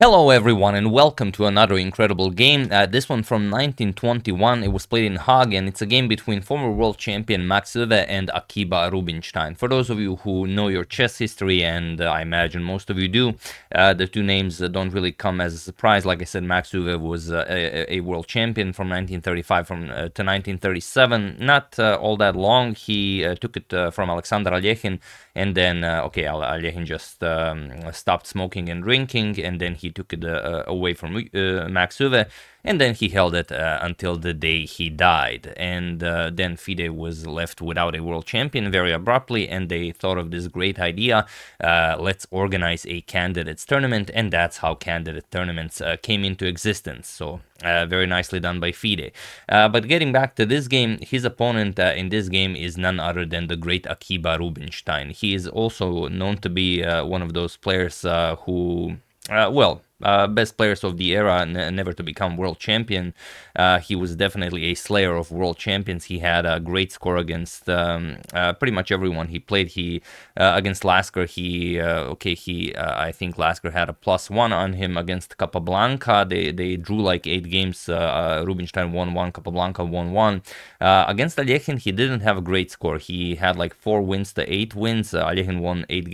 Hello everyone and welcome to another incredible game. This one from 1921. It was played in Hague and it's a game between former world champion Max Euwe and Akiba Rubinstein. For those of you who know your chess history, and I imagine most of you do, the two names don't really come as a surprise. Like I said, Max Euwe was a world champion from 1935 to 1937. Not all that long. He took it from Alexander Alechin, and then Alechin just stopped smoking and drinking, and then he took it away from Max Euwe, and then he held it until the day he died. And then FIDE was left without a world champion very abruptly, and they thought of this great idea: let's organize a candidates tournament, and that's how candidate tournaments came into existence. So very nicely done by FIDE. But getting back to this game, his opponent in this game is none other than the great Akiba Rubinstein. He is also known to be one of those players who best players of the era, never to become world champion. He was definitely a slayer of world champions. He had a great score against pretty much everyone he played. He against Lasker, I think Lasker had a +1 on him. Against Capablanca, they drew like 8 games. Rubinstein won 1, Capablanca won 1. Against Alechin, he didn't have a great score. He had like 4 wins to 8 wins. Alechin won 8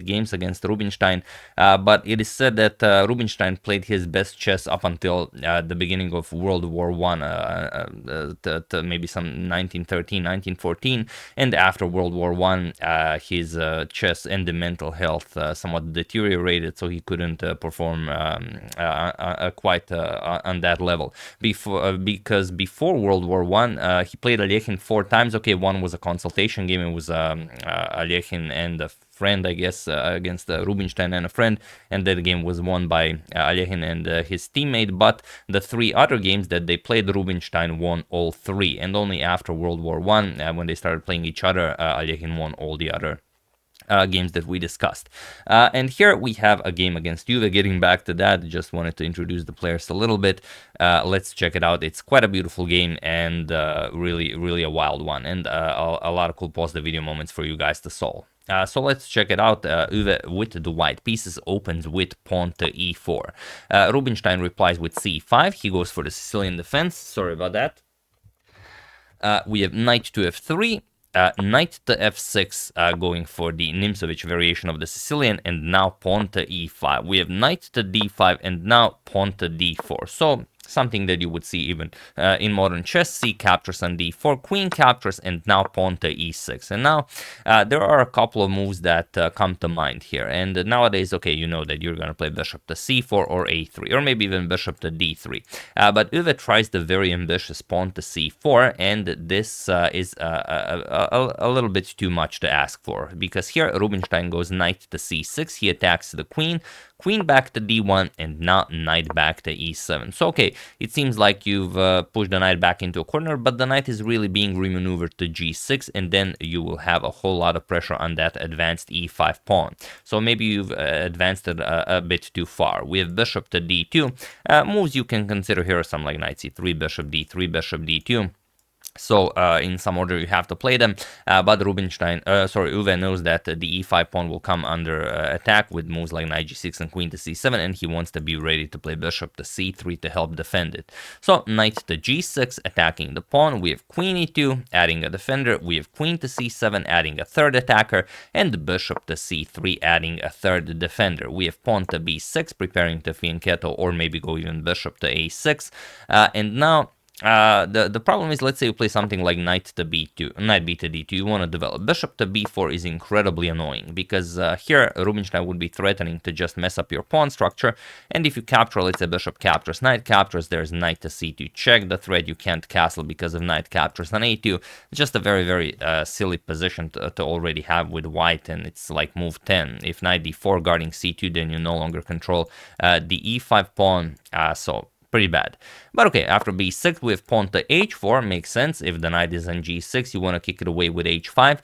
games against Rubinstein. But it is said that Rubinstein played his best chess up until the beginning of World War I, maybe some 1913, 1914, and after World War I, his chess and the mental health somewhat deteriorated, so he couldn't perform quite on that level. Because before World War I, he played Alechin 4 times. Okay, one was a consultation game. It was Alechin and a friend, I guess, against Rubinstein and a friend, and that game was won by Alechin and his teammate. But the 3 other games that they played, Rubinstein won all 3, and only after World War I, when they started playing each other, Alechin won all the other games that we discussed. And here we have a game against Euwe. Getting back to that, just wanted to introduce the players a little bit. Let's check it out. It's quite a beautiful game, and really a wild one, and a lot of cool pause the video moments for you guys to solve. So let's check it out. Euwe with the white pieces opens with pawn to e4. Rubinstein replies with c5. He goes for the Sicilian defense. Sorry about that. We have knight to f3. Knight to f6, going for the Nimzowitsch variation of the Sicilian, and now pawn to e5. We have knight to d5, and now pawn to d4. So something that you would see even in modern chess. C captures on d4, queen captures, and now pawn to e6. And now there are a couple of moves that come to mind here. And nowadays, okay, you know that you're going to play bishop to c4 or a3, or maybe even bishop to d3. But Euwe tries the very ambitious pawn to c4, and this is a little bit too much to ask for, because here Rubinstein goes knight to c6. He attacks the queen, queen back to d1, and now knight back to e7. So okay, it seems like you've pushed the knight back into a corner, but the knight is really being remaneuvered to g6, and then you will have a whole lot of pressure on that advanced e5 pawn. So maybe you've advanced it a bit too far. We have bishop to d2. Moves you can consider here are some like knight c3, bishop d3, bishop d2. So in some order you have to play them, but Euwe knows that the e5 pawn will come under attack with moves like knight g6 and queen to c7, and he wants to be ready to play bishop to c3 to help defend it. So knight to g6, attacking the pawn. We have queen e2, adding a defender. We have queen to c7, adding a third attacker, and bishop to c3, adding a third defender. We have pawn to b6, preparing to fianchetto, or maybe go even bishop to a6, and now the problem is, let's say you play something like knight to b2, knight b to d2. You want to develop. Bishop to b4 is incredibly annoying, because here Rubinstein would be threatening to just mess up your pawn structure, and if you capture, let's say bishop captures, knight captures, there's knight to c2 check the threat. You can't castle because of knight captures on a2. It's just a very silly position to already have with white, and it's like move 10. If knight d4 guarding c2, then you no longer control the e5 pawn, so pretty bad. But okay, after b6 we have pawn to h4, makes sense. If the knight is on g6, you want to kick it away with h5.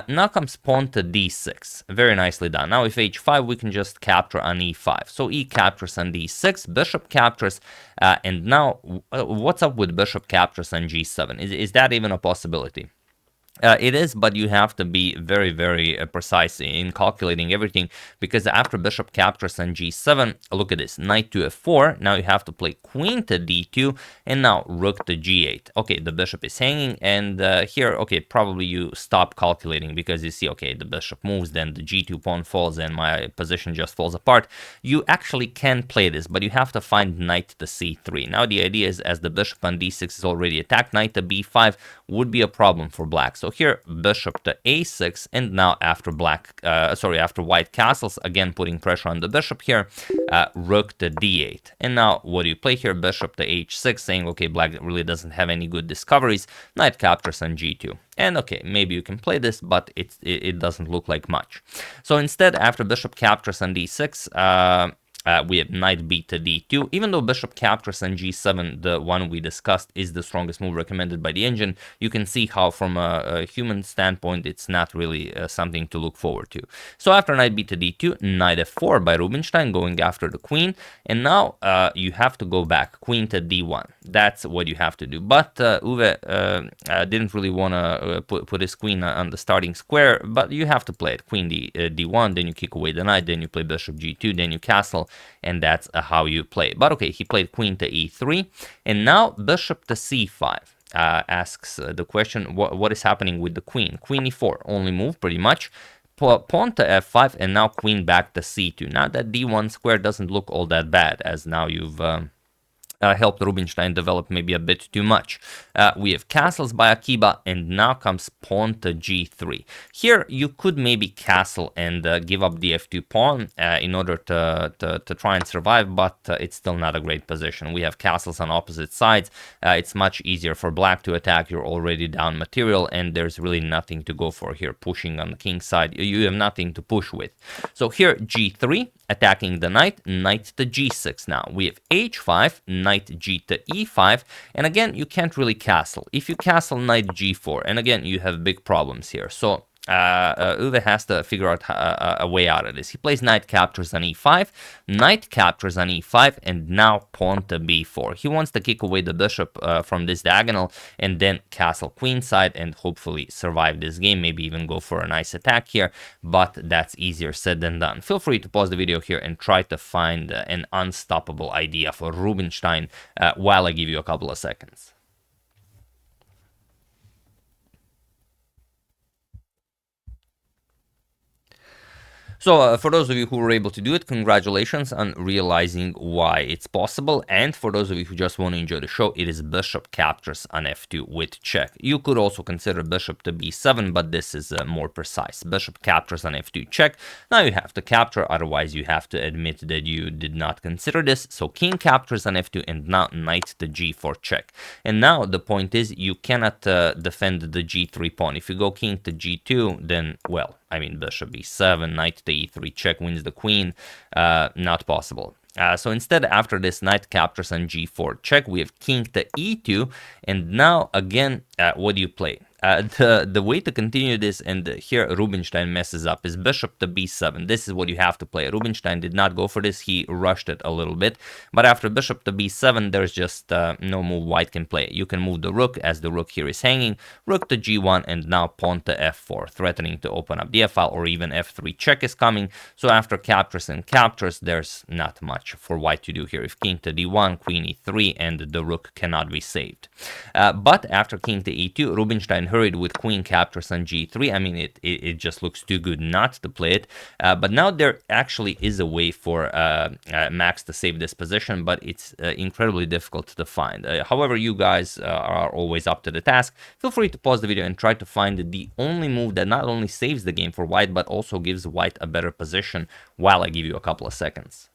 Now comes pawn to d6, very nicely done. Now if h5, we can just capture on e5. So e captures on d6, bishop captures, and now what's up with bishop captures on g7? Is that even a possibility? It is, but you have to be very, very precise in calculating everything, because after bishop captures on g7, look at this, knight to f4, now you have to play queen to d2, and now rook to g8. Okay, the bishop is hanging, and here, okay, probably you stop calculating, because you see, okay, the bishop moves, then the g2 pawn falls, and my position just falls apart. You actually can play this, but you have to find knight to c3. Now the idea is, as the bishop on d6 is already attacked, knight to b5 would be a problem for black. So here, bishop to a6, and now after after white castles, again putting pressure on the bishop here, rook to d8. And now what do you play here? Bishop to h6, saying, okay, black really doesn't have any good discoveries. Knight captures on g2. And okay, maybe you can play this, but it doesn't look like much. So instead, after bishop captures on d6, we have knight b to d2. Even though bishop captures on g7, the one we discussed, is the strongest move recommended by the engine, you can see how from a human standpoint it's not really something to look forward to. So after knight b to d2, knight f4 by Rubinstein, going after the queen, and now you have to go back, queen to d1. That's what you have to do. But Euwe didn't really want to put his queen on the starting square, but you have to play it. Queen d1, then you kick away the knight, then you play bishop g2, then you castle, and that's how you play. But okay, he played queen to e3, and now bishop to c5. Asks the question, what is happening with the queen? Queen e4, only move pretty much. Pawn to f5, and now queen back to c2. Now that d1 square doesn't look all that bad, as now you've helped Rubinstein develop maybe a bit too much. We have castles by Akiba, and now comes pawn to g3. Here you could maybe castle and give up the f2 pawn in order to try and survive, but it's still not a great position. We have castles on opposite sides. It's much easier for black to attack. You're already down material, and there's really nothing to go for here. Pushing on the king's side, you have nothing to push with. So here g3, attacking the knight, knight to g6. Now we have h5, knight g to e5, and again you can't really castle. If you castle, knight g4, and again you have big problems here. So Euwe has to figure out a way out of this. He plays knight captures on e5, knight captures on e5, and now pawn to b4. He wants to kick away the bishop from this diagonal, and then castle queenside, and hopefully survive this game, maybe even go for a nice attack here, but that's easier said than done. Feel free to pause the video here and try to find an unstoppable idea for Rubinstein while I give you a couple of seconds. So for those of you who were able to do it, congratulations on realizing why it's possible. And for those of you who just want to enjoy the show, it is bishop captures on f2 with check. You could also consider bishop to b7, but this is more precise. Bishop captures on f2 check. Now you have to capture, otherwise you have to admit that you did not consider this. So king captures on f2, and now knight to g4 check. And now the point is, you cannot defend the g3 pawn. If you go king to g2, then, well, I mean, bishop e7, knight to e3 check wins the queen. Not possible. So instead, after this knight captures on g4 check, we have king to e2, and now again, what do you play? The way to continue this, and here Rubinstein messes up, is bishop to b7. This is what you have to play. Rubinstein did not go for this. He rushed it a little bit. But after bishop to b7, there's just no move white can play. You can move the rook, as the rook here is hanging. Rook to g1, and now pawn to f4, threatening to open up the f-file, or even f3 check is coming. So after captures and captures, there's not much for white to do here. If king to d1, queen e3, and the rook cannot be saved. But after king to e2, Rubinstein hurried with queen captures on g3. I mean, it just looks too good not to play it. But now there actually is a way for Max to save this position, but it's incredibly difficult to find. However, you guys are always up to the task. Feel free to pause the video and try to find the only move that not only saves the game for white, but also gives white a better position, while I give you a couple of seconds.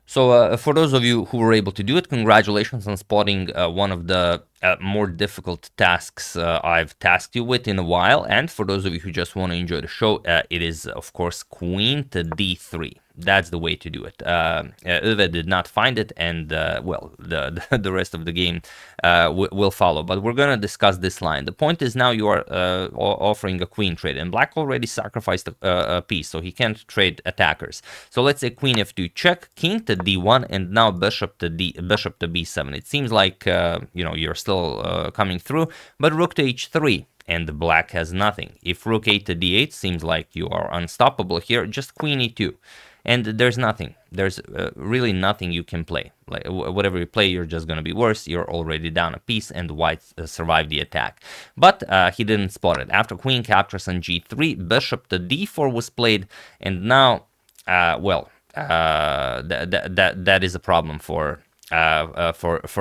So for those of you who were able to do it, congratulations on spotting one of the more difficult tasks I've tasked you with in a while. And for those of you who just want to enjoy the show, it is, of course, queen to d3. That's the way to do it. Euwe did not find it, and well, the rest of the game will follow. But we're going to discuss this line. The point is now you are offering a queen trade, and black already sacrificed a piece, so he can't trade attackers. So let's say queen f2 check, king to d1, and now bishop to b7. It seems like you're still coming through, but rook to h3. And black has nothing. If rook 8 to d8, seems like you are unstoppable here. Just queen e2. And there's nothing. There's really nothing you can play. Like whatever you play, you're just going to be worse. You're already down a piece, and white survived the attack. But he didn't spot it. After queen captures on g3, bishop to d4 was played, and now, that is a problem for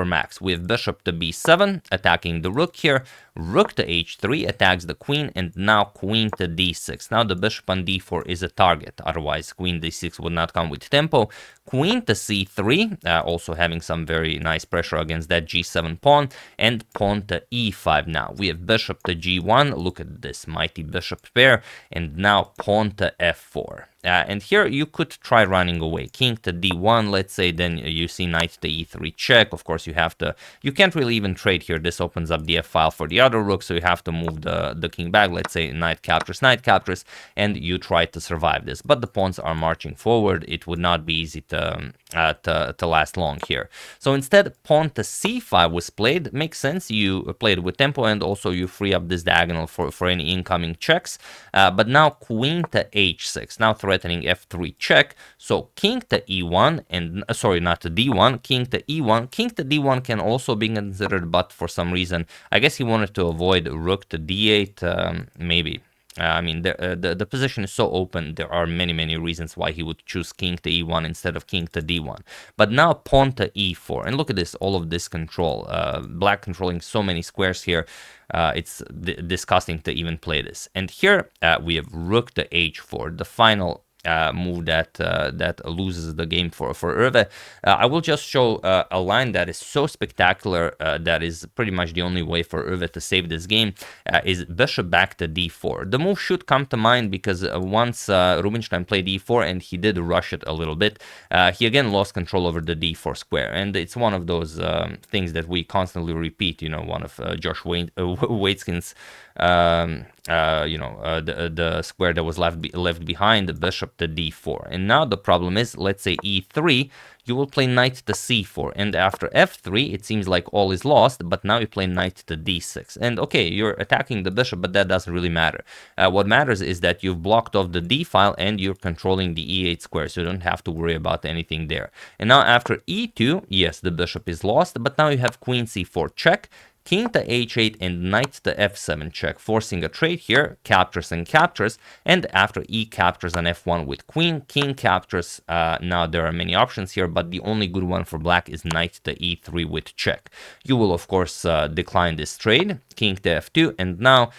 Max. We have bishop to b7 attacking the rook here, rook to h3 attacks the queen, and now queen to d6. Now the bishop on d4 is a target, otherwise queen d6 would not come with tempo. Queen to c3, also having some very nice pressure against that g7 pawn, and pawn to e5. Now we have bishop to g1, look at this mighty bishop pair, and now pawn to f4. And here you could try running away. King to d1, let's say, then you see knight to e3 check. Of course, you can't really even trade here. This opens up the f file for the other rook, so you have to move the king back. Let's say knight captures, and you try to survive this. But the pawns are marching forward. It would not be easy to last long here. So instead, pawn to c5 was played. Makes sense. You played with tempo, and also you free up this diagonal for any incoming checks. But now queen to h6. Now threatening f3 check. So king to e1, and sorry, not to d1, king to e1. King to d1 can also be considered, but for some reason, I guess he wanted to avoid rook to d8, maybe. I mean, the position is so open, there are many reasons why he would choose king to e1 instead of king to d1. But now pawn to e4, and look at this, all of this control. Black controlling so many squares here, it's disgusting to even play this. And here we have rook to h4, the final move that loses the game for Euwe. I will just show a line that is so spectacular, that is pretty much the only way for Euwe to save this game, is bishop back to d4. The move should come to mind because once Rubinstein played e4 and he did rush it a little bit, he again lost control over the d4 square, and it's one of those things that we constantly repeat. One of Josh Waitzkin's the square that was left behind, the bishop to d4. And now the problem is, let's say e3, you will play knight to c4, and after f3 it seems like all is lost, but now you play knight to d6. And okay, you're attacking the bishop, but that doesn't really matter. What matters is that you've blocked off the d file and you're controlling the e8 square, so you don't have to worry about anything there. And now after e2, yes, the bishop is lost, but now you have queen c4 check, king to h8, and knight to f7 check, forcing a trade here, captures, and after e captures on f1 with queen, king captures. Now there are many options here, but the only good one for black is knight to e3 with check. You will of course decline this trade, king to f2, and now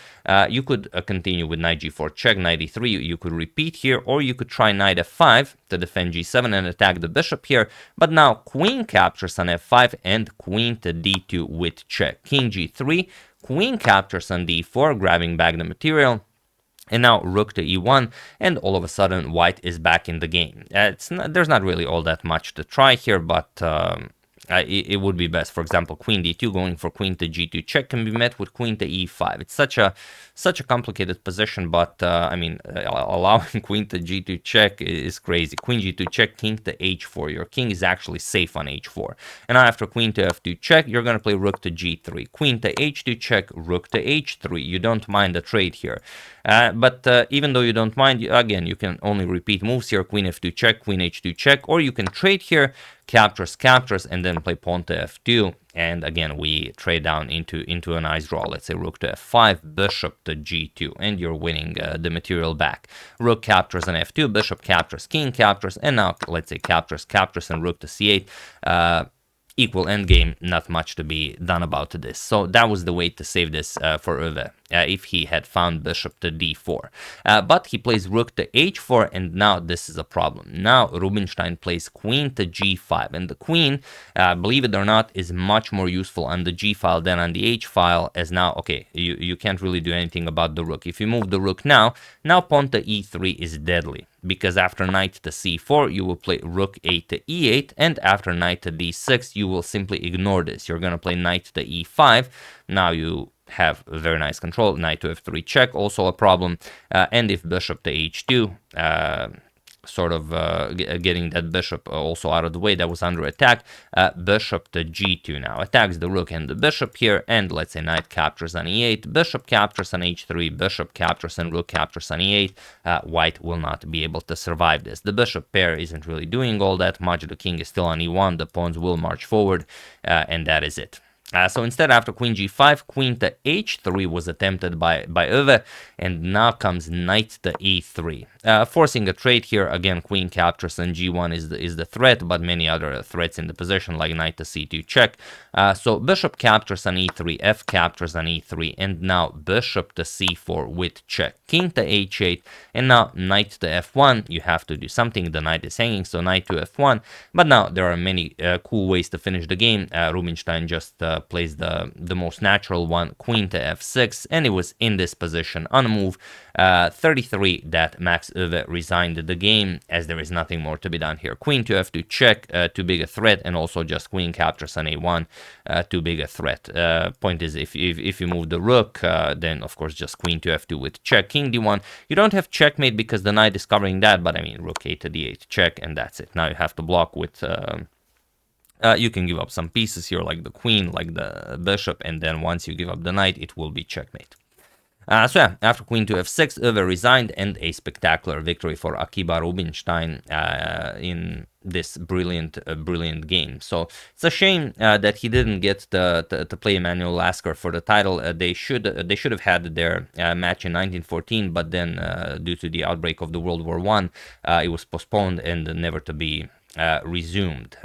you could continue with knight g4 check, knight e3, you could repeat here, or you could try knight f5 to defend g7 and attack the bishop here, but now queen captures on f5 and queen to d2 with check. King g3, queen captures on d4, grabbing back the material, and now rook to e1, and all of a sudden white is back in the game. There's not really all that much to try here, but it would be best. For example, queen d2 going for queen to g2 check can be met with queen to e5. It's such a complicated position, but I mean, allowing queen to g2 check is crazy. Queen g2 check, king to h4. Your king is actually safe on h4. And now after queen to f2 check, you're going to play rook to g3. Queen to h2 check, rook to h3. You don't mind the trade here. But even though you don't mind, again, you can only repeat moves here. Queen f2 check, queen h2 check, or you can trade here, captures, and then play pawn to f2. And again, we trade down into a nice draw. Let's say rook to f5, bishop to g2, and you're winning the material back. Rook captures on f2, bishop captures, king captures, and now let's say captures, and rook to c8. Equal endgame, not much to be done about this. So that was the way to save this for Euwe. if he had found bishop to d4. But he plays rook to h4, and now this is a problem. Now Rubinstein plays queen to g5, and the queen, believe it or not, is much more useful on the g file than on the h file, as now, okay, you can't really do anything about the rook. If you move the rook now pawn to e3 is deadly, because after knight to c4, you will play rook a to e8, and after knight to d6, you will simply ignore this. You're going to play knight to e5. Now you have very nice control. Knight to f3 check, also a problem. And if bishop to h2, getting that bishop also out of the way that was under attack, bishop to g2 now attacks the rook and the bishop here, and let's say knight captures on e8, bishop captures on h3, bishop captures and rook captures on e8. White will not be able to survive this. The bishop pair isn't really doing all that much. The king is still on e1, the pawns will march forward, and that is it. So instead, after queen g5, queen to h3 was attempted by Euwe, and now comes knight to e3, forcing a trade here. Again, queen captures and g1 is the threat, but many other threats in the position, like knight to c2 check. So bishop captures on e3, f captures on e3, and now bishop to c4 with check, king to h8, and now knight to f1. You have to do something. The knight is hanging, so knight to f1. But now there are many cool ways to finish the game. Rubinstein just plays the most natural one, queen to f6, and it was in this position on a move 33 that Max Euwe resigned the game, as there is nothing more to be done here. Queen to f2 check, too big a threat, and also just queen captures on a1, too big a threat. Point is, if you move the rook, then of course just queen to f2 with check, king d1. You don't have checkmate because the knight is covering that, but I mean rook a to d8 check, and that's it. Now you have to block with you can give up some pieces here, like the queen, like the bishop, and then once you give up the knight, it will be checkmate. So yeah, after queen to f6, Euwe resigned, and a spectacular victory for Akiba Rubinstein in this brilliant game. So it's a shame that he didn't get to play Emanuel Lasker for the title. They should have had their match in 1914, but then due to the outbreak of the World War I, it was postponed and never to be resumed.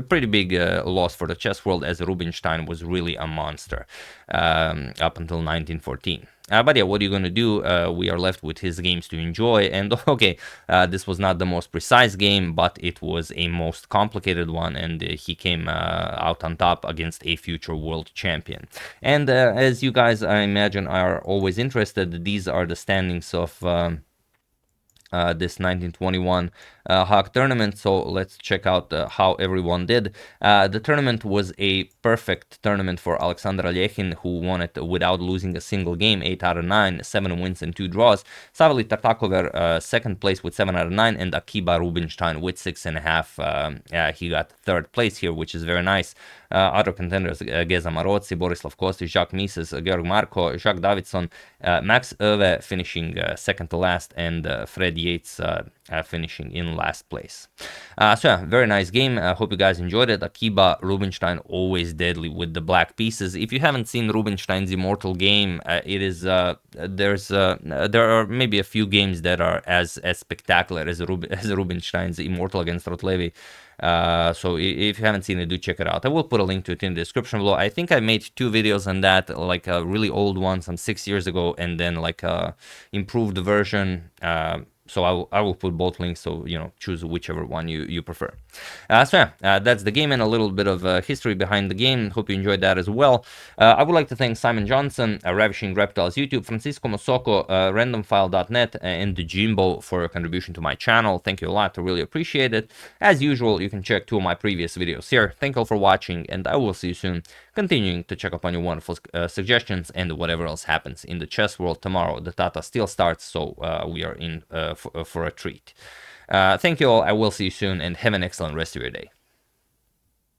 Pretty big loss for the chess world, as Rubinstein was really a monster up until 1914. But yeah, what are you going to do? We are left with his games to enjoy. And okay, this was not the most precise game, but it was a most complicated one, and he came out on top against a future world champion. And as you guys, I imagine, are always interested, these are the standings of this 1921 Hague tournament. So let's check out how everyone did. The tournament was a perfect tournament for Alexander Alechin, who won it without losing a single game, 8 out of 9, 7 wins and 2 draws. Savely Tartakover second place with 7 out of 9, and Akiba Rubinstein with 6.5. He got third place here, which is very nice. Other contenders, Geza Marozzi, Borislav Kostić, Jacques Mises, Georg Marko, Jacques Davidson, Max Euwe finishing second to last, and Fred Yates finishing in last place. So yeah, very nice game. I hope you guys enjoyed it. Akiba Rubinstein, always deadly with the black pieces. If you haven't seen Rubinstein's Immortal game, it is there are maybe a few games that are as spectacular as Rubinstein's Immortal against Rotlevi. So if you haven't seen it, do check it out. I will put a link to it in the description below. I think I made 2 videos on that, like a really old one, some 6 years ago, and then like a improved version. So I will put both links, so choose whichever one you prefer. So yeah, that's the game and a little bit of history behind the game. Hope you enjoyed that as well. I would like to thank Simon Johnson, Ravishing Reptiles YouTube, Francisco Mosoko, randomfile.net, and Jimbo for your contribution to my channel. Thank you a lot. I really appreciate it. As usual, you can check 2 of my previous videos here. Thank you all for watching, and I will see you soon, continuing to check up on your wonderful suggestions and whatever else happens in the chess world. Tomorrow the Tata still starts, so we are in for a treat. Thank you all. I will see you soon, and have an excellent rest of your day.